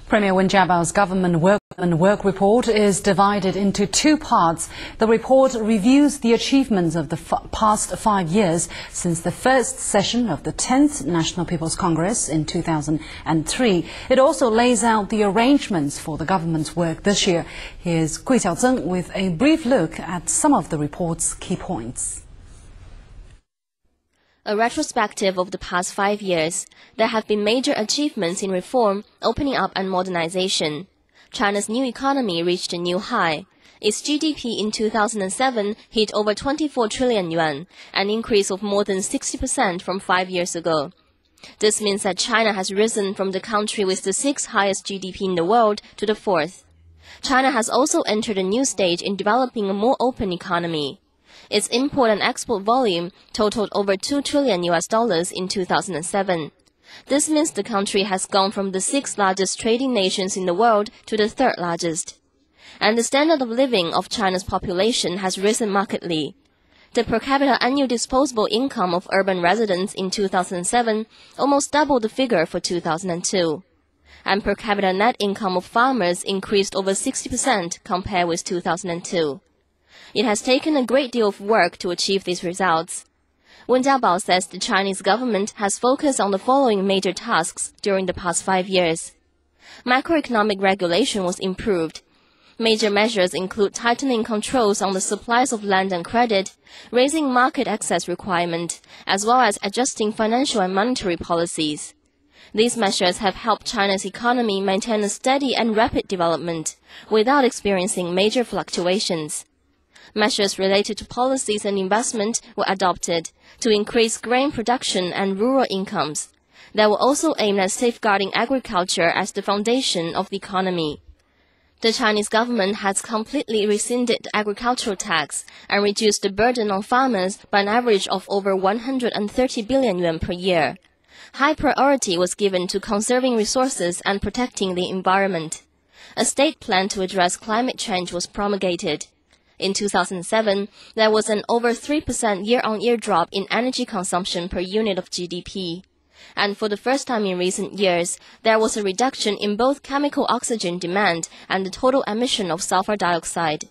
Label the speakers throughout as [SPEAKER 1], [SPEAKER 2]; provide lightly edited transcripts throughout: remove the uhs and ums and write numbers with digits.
[SPEAKER 1] Premier Wen Jiabao's government work report is divided into two parts. The report reviews the achievements of the past 5 years since the first session of the 10th National People's Congress in 2003. It also lays out the arrangements for the government's work this year. Here's Gui Xiaozeng with a brief look at some of the report's key points.
[SPEAKER 2] A retrospective of the past 5 years, there have been major achievements in reform, opening up and modernization. China's new economy reached a new high. Its GDP in 2007 hit over 24 trillion yuan, an increase of more than 60% from 5 years ago. This means that China has risen from the country with the 6th highest GDP in the world to the 4th. China has also entered a new stage in developing a more open economy. Its import and export volume totaled over $2 trillion in 2007. This means the country has gone from the 6th largest trading nations in the world to the 3rd largest. And the standard of living of China's population has risen markedly. The per capita annual disposable income of urban residents in 2007 almost doubled the figure for 2002. And per capita net income of farmers increased over 60% compared with 2002. It has taken a great deal of work to achieve these results. Wen Jiabao says the Chinese government has focused on the following major tasks during the past 5 years. Macroeconomic regulation was improved. Major measures include tightening controls on the supplies of land and credit, raising market access requirement, as well as adjusting financial and monetary policies. These measures have helped China's economy maintain a steady and rapid development without experiencing major fluctuations. Measures related to policies and investment were adopted to increase grain production and rural incomes. They were also aimed at safeguarding agriculture as the foundation of the economy. The Chinese government has completely rescinded the agricultural tax and reduced the burden on farmers by an average of over 130 billion yuan per year. High priority was given to conserving resources and protecting the environment. A state plan to address climate change was promulgated. In 2007, there was an over 3% year-on-year drop in energy consumption per unit of GDP. And for the first time in recent years, there was a reduction in both chemical oxygen demand and the total emission of sulfur dioxide.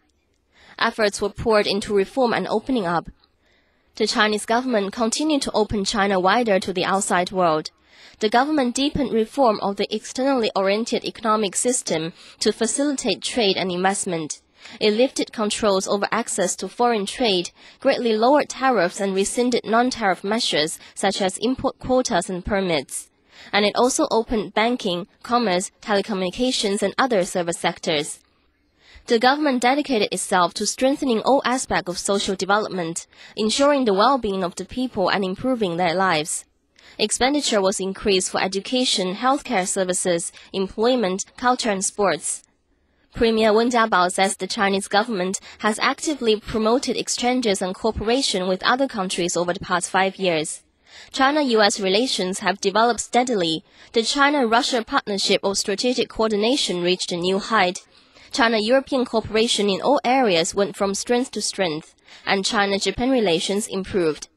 [SPEAKER 2] Efforts were poured into reform and opening up. The Chinese government continued to open China wider to the outside world. The government deepened reform of the externally oriented economic system to facilitate trade and investment. It lifted controls over access to foreign trade, greatly lowered tariffs and rescinded non-tariff measures such as import quotas and permits. And it also opened banking, commerce, telecommunications and other service sectors. The government dedicated itself to strengthening all aspects of social development, ensuring the well-being of the people and improving their lives. Expenditure was increased for education, healthcare services, employment, culture and sports. Premier Wen Jiabao says the Chinese government has actively promoted exchanges and cooperation with other countries over the past 5 years. China-US relations have developed steadily. The China-Russia partnership of strategic coordination reached a new height. China-European cooperation in all areas went from strength to strength, and China-Japan relations improved.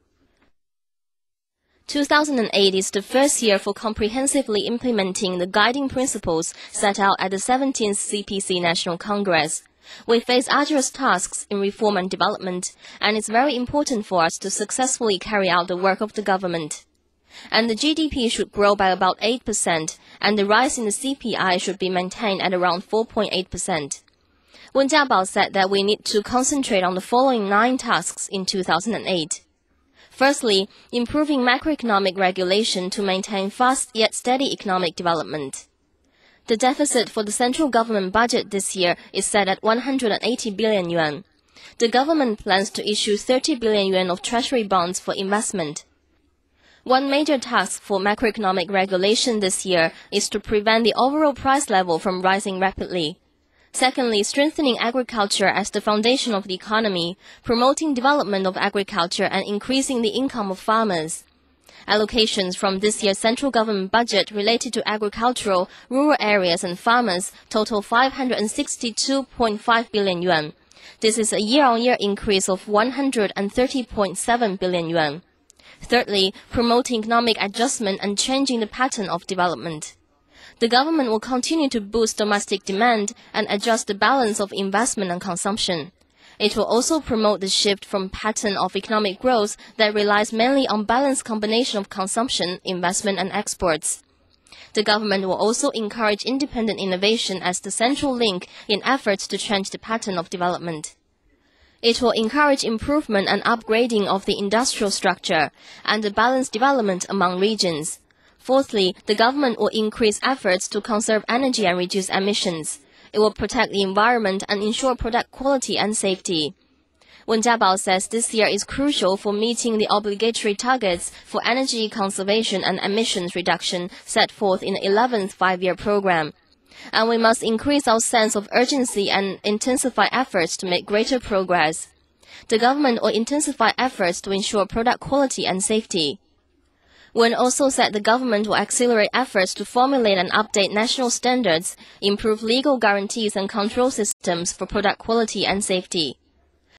[SPEAKER 2] 2008 is the first year for comprehensively implementing the guiding principles set out at the 17th CPC National Congress. We face arduous tasks in reform and development, and it's very important for us to successfully carry out the work of the government. And the GDP should grow by about 8%, and the rise in the CPI should be maintained at around 4.8%. Wen Jiabao said that we need to concentrate on the following 9 tasks in 2008. Firstly, improving macroeconomic regulation to maintain fast yet steady economic development. The deficit for the central government budget this year is set at 180 billion yuan. The government plans to issue 30 billion yuan of treasury bonds for investment. One major task for macroeconomic regulation this year is to prevent the overall price level from rising rapidly. Secondly, strengthening agriculture as the foundation of the economy, promoting development of agriculture and increasing the income of farmers. Allocations from this year's central government budget related to agricultural, rural areas and farmers total 562.5 billion yuan. This is a year-on-year increase of 130.7 billion yuan. Thirdly, promoting economic adjustment and changing the pattern of development. The government will continue to boost domestic demand and adjust the balance of investment and consumption. It will also promote the shift from a pattern of economic growth that relies mainly on balanced combination of consumption, investment and exports. The government will also encourage independent innovation as the central link in efforts to change the pattern of development. It will encourage improvement and upgrading of the industrial structure and the balanced development among regions. Fourthly, the government will increase efforts to conserve energy and reduce emissions. It will protect the environment and ensure product quality and safety. Wen Jiabao says this year is crucial for meeting the obligatory targets for energy conservation and emissions reduction set forth in the 11th five-year program. And we must increase our sense of urgency and intensify efforts to make greater progress. The government will intensify efforts to ensure product quality and safety. Wen also said the government will accelerate efforts to formulate and update national standards, improve legal guarantees and control systems for product quality and safety.